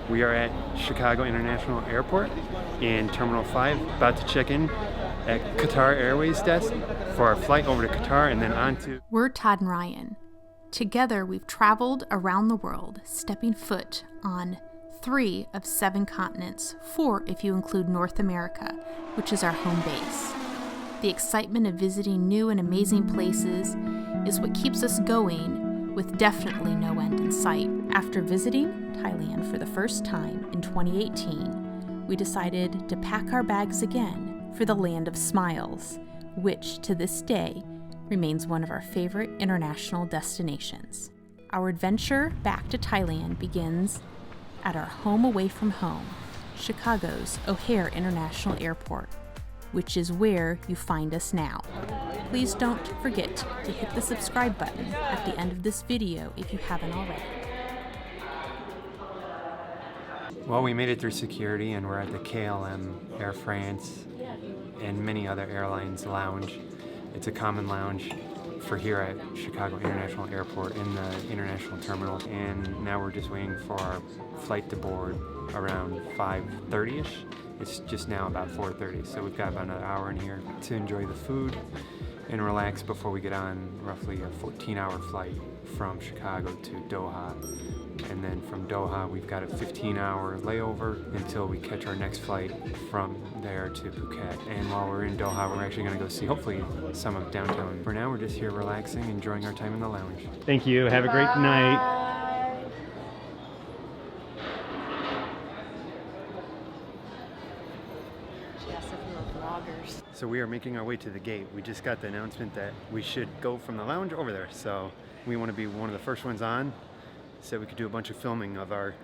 We are at Chicago International Airport in Terminal 5, about to check in at Qatar Airways desk for our flight over to Qatar and then on to... We're Todd and Ryan. Together, we've traveled around the world, stepping foot on 3 of 7 continents, 4 if you include North America, which is our home base. The excitement of visiting new and amazing places is what keeps us going, with definitely no end in sight. After visiting Thailand for the first time in 2018, we decided to pack our bags again for the land of smiles, which to this day remains one of our favorite international destinations. Our adventure back to Thailand begins at our home away from home, Chicago's O'Hare International Airport, which is where you find us now. Please don't forget to hit the subscribe button at the end of this video if you haven't already. Well, we made it through security and we're at the KLM, Air France, and many other airlines lounge. It's a common lounge for here at Chicago International Airport in the international terminal. And now we're just waiting for our flight to board around 5:30ish. It's just now about 4:30, so we've got about another hour in here to enjoy the food and relax before we get on roughly a 14-hour flight from Chicago to Doha. And then from Doha, we've got a 15-hour layover until we catch our next flight from there to Phuket. And while we're in Doha, we're actually going to go see, hopefully, some of downtown. For now, we're just here relaxing, enjoying our time in the lounge. Thank you. Have a great night. So we are making our way to the gate. We just got the announcement that we should go from the lounge over there. So we want to be one of the first ones on, so we could do a bunch of filming of our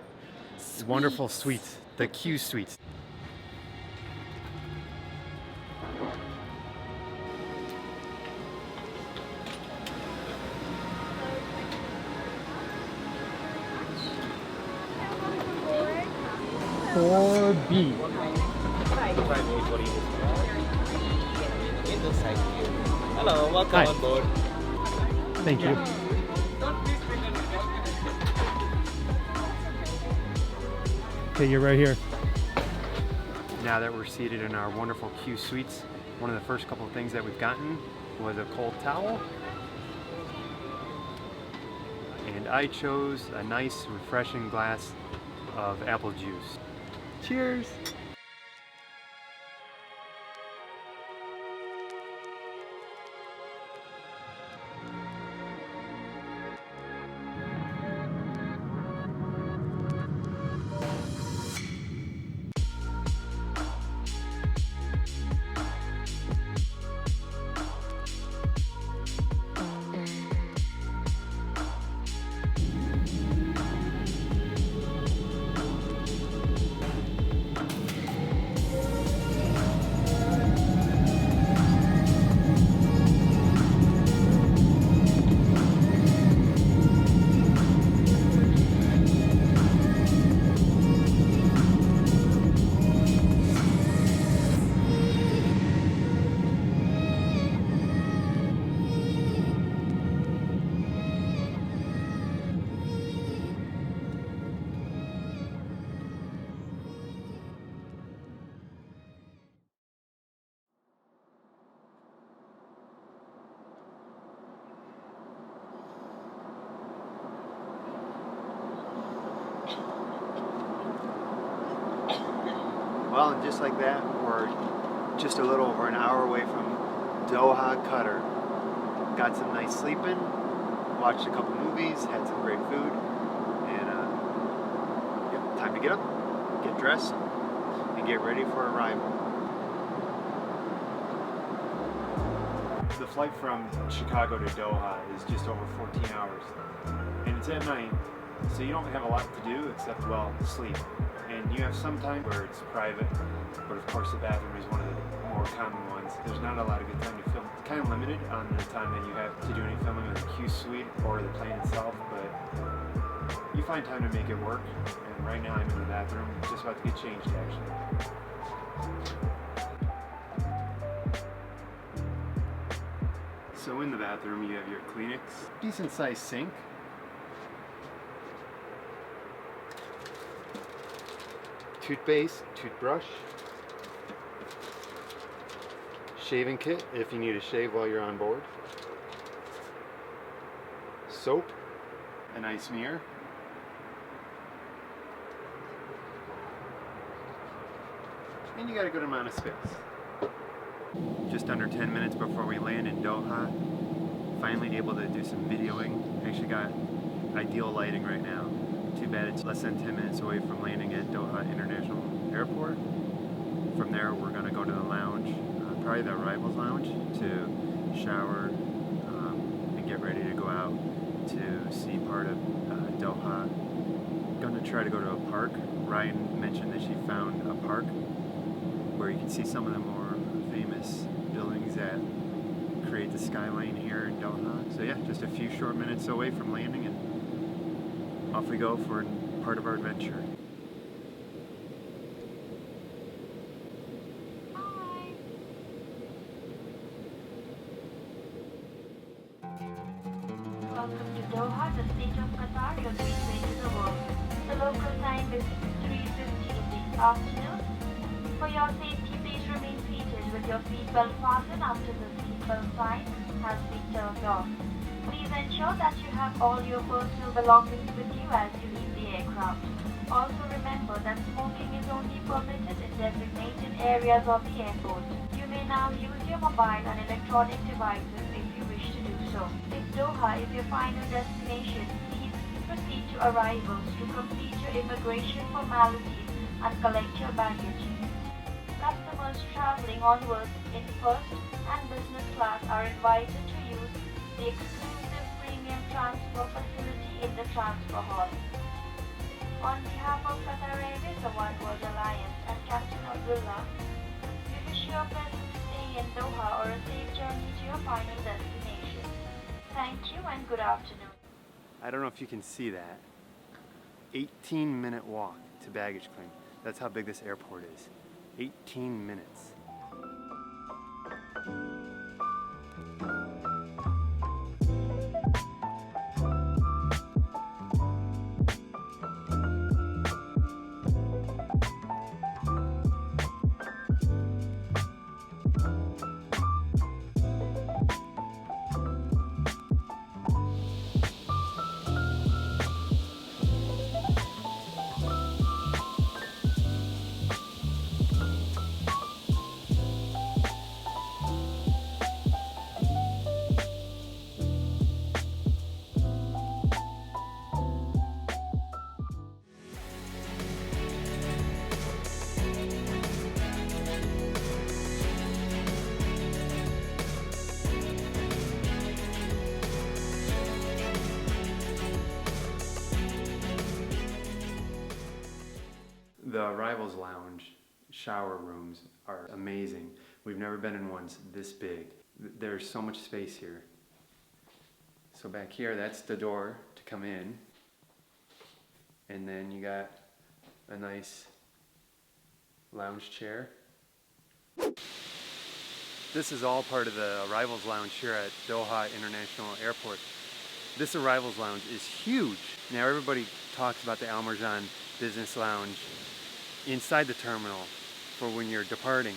wonderful suites, the Q suites. Four B. Hello, welcome Hi. on board. Thank you. Okay, you're right here. Now that we're seated in our wonderful Q suites, one of the first couple of things that we've gotten was a cold towel. And I chose a nice, refreshing glass of apple juice. Cheers! Well, and just like that, we're just a little over an hour away from Doha, Qatar. Got some nice sleeping, watched a couple movies, had some great food, and yeah, time to get up, get dressed, and get ready for arrival. The flight from Chicago to Doha is just over 14 hours, and it's at night, so you don't have a lot to do except, well, sleep. And you have some time where it's private, but of course the bathroom is one of the more common ones. There's not a lot of good time to film. It's kind of limited on the time that you have to do any filming on the Q suite or the plane itself, but you find time to make it work. And right now I'm in the bathroom, just about to get changed actually. So in the bathroom you have your Kleenex, decent sized sink, toothpaste, toothbrush, shaving kit if you need to shave while you're on board, soap, a nice mirror, and you got a good amount of space. Just under 10 minutes before we land in Doha, finally able to do some videoing. Actually got ideal lighting right now. Too bad it's less than 10 minutes away from landing at Doha International Airport. From there we're going to go to the lounge, probably the arrivals lounge, to shower and get ready to go out to see part of Doha. Going to try to go to a park. Ryan mentioned that she found a park where you can see some of the more famous buildings that create the skyline here in Doha. So yeah, just a few short minutes away from landing, and off we go for part of our adventure. Welcome to Doha, the state of Qatar, your gateway to the world. The local time is 3:50 in the afternoon. For your safety, please remain seated with your seatbelt fastened after the seatbelt sign has been turned off. Please ensure that you have all your personal belongings with you as you leave the aircraft. Also remember that smoking is only permitted in designated areas of the airport. You may now use your mobile and electronic devices if you wish to do so. If Doha is your final destination, please proceed to arrivals to complete your immigration formalities and collect your baggage. Customers traveling onwards in first and business class are invited to use the exclusive premium transfer facility in the transfer hall. On behalf of Qatar Airways, the One World Alliance, and Captain Abdullah, we wish you a pleasant stay in Doha or a safe journey to your final destination. Thank you and good afternoon. I don't know if you can see that. 18-minute walk to baggage claim. That's how big this airport is. 18 minutes. The arrivals lounge shower rooms are amazing. We've never been in ones this big. There's so much space here. So back here, that's the door to come in. And then you got a nice lounge chair. This is all part of the arrivals lounge here at Doha International Airport. This arrivals lounge is huge. Now everybody talks about the Al Marjan Business Lounge inside the terminal for when you're departing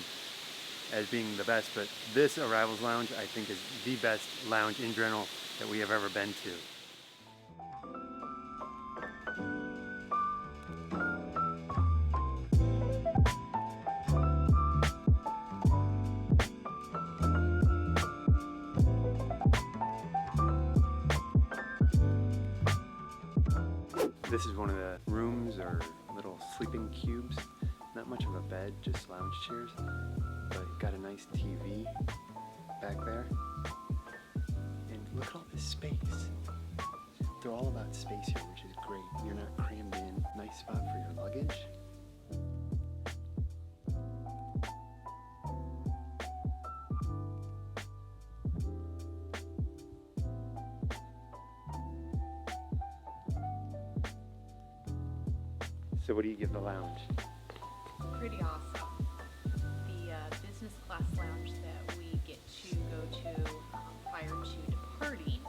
as being the best, but this arrivals lounge I think is the best lounge in general that we have ever been to. This is one of the rooms or little sleeping cubes. Not much of a bed, just lounge chairs, but got a nice TV back there. And look at all this space. They're all about space here, which is great. You're not crammed in. Nice spot for your luggage. So what do you give the lounge? Pretty awesome. The business class lounge that we get to go to prior to departing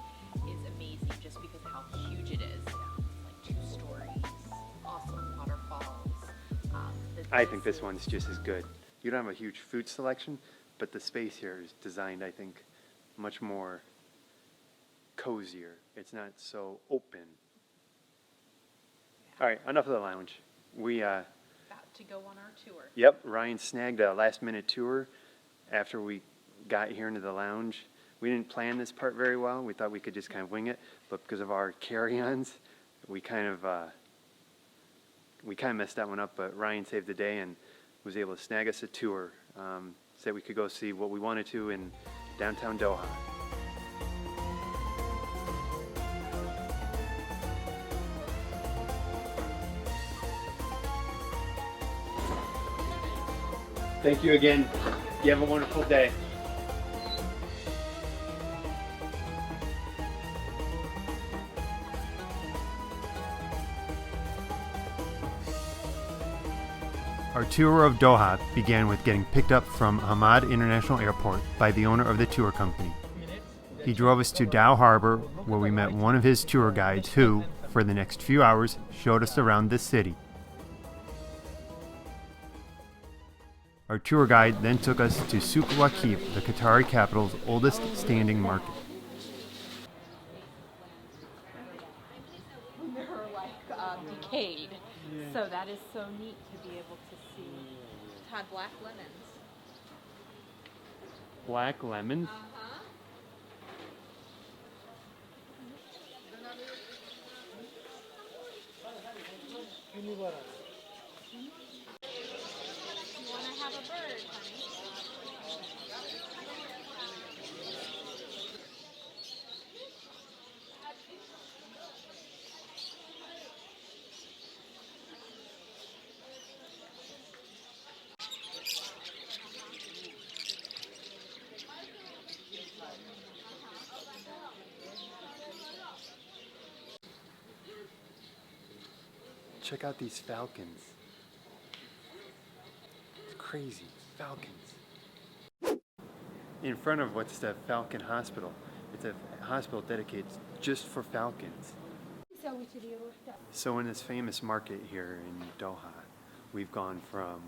is amazing just because of how huge it is. It's like 2 stories, awesome waterfalls, I think this one's just as good. You don't have a huge food selection, but the space here is designed, I think, much more cozier. It's not so open. All right, enough of the lounge. We, About to go on our tour. yep, Ryan snagged a last-minute tour after we got here into the lounge. We didn't plan this part very well. We thought we could just kind of wing it, but because of our carry-ons, we kind of messed that one up. But Ryan saved the day and was able to snag us a tour. Said we could go see what we wanted to in downtown Doha. Thank you again. You have a wonderful day. Our tour of Doha began with getting picked up from Hamad International Airport by the owner of the tour company. He drove us to Dhow Harbour, where we met one of his tour guides who, for the next few hours, showed us around the city. Our tour guide then took us to Souq Waqif, the Qatari capital's oldest standing market. They're like decayed. So that is so neat to be able to see. Todd, black lemons. Black lemons? You want to have a bird, honey? Check out these falcons. It's crazy. Falcons. In front of what's the Falcon Hospital. It's a hospital dedicated just for falcons. So in this famous market here in Doha, we've gone from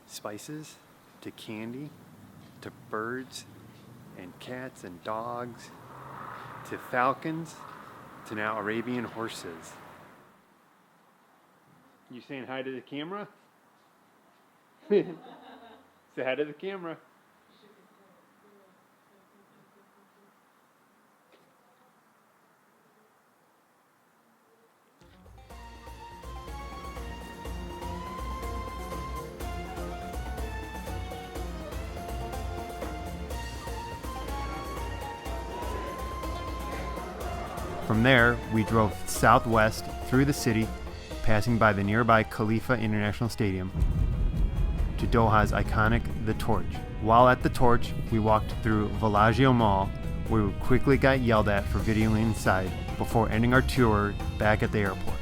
spices to candy to birds and cats and dogs to falcons to now Arabian horses. You saying hi to the camera? Say hi to the camera. From there, we drove southwest through the city, passing by the nearby Khalifa International Stadium, to Doha's iconic The Torch. While at The Torch, we walked through Villaggio Mall, where we quickly got yelled at for videoing inside before ending our tour back at the airport.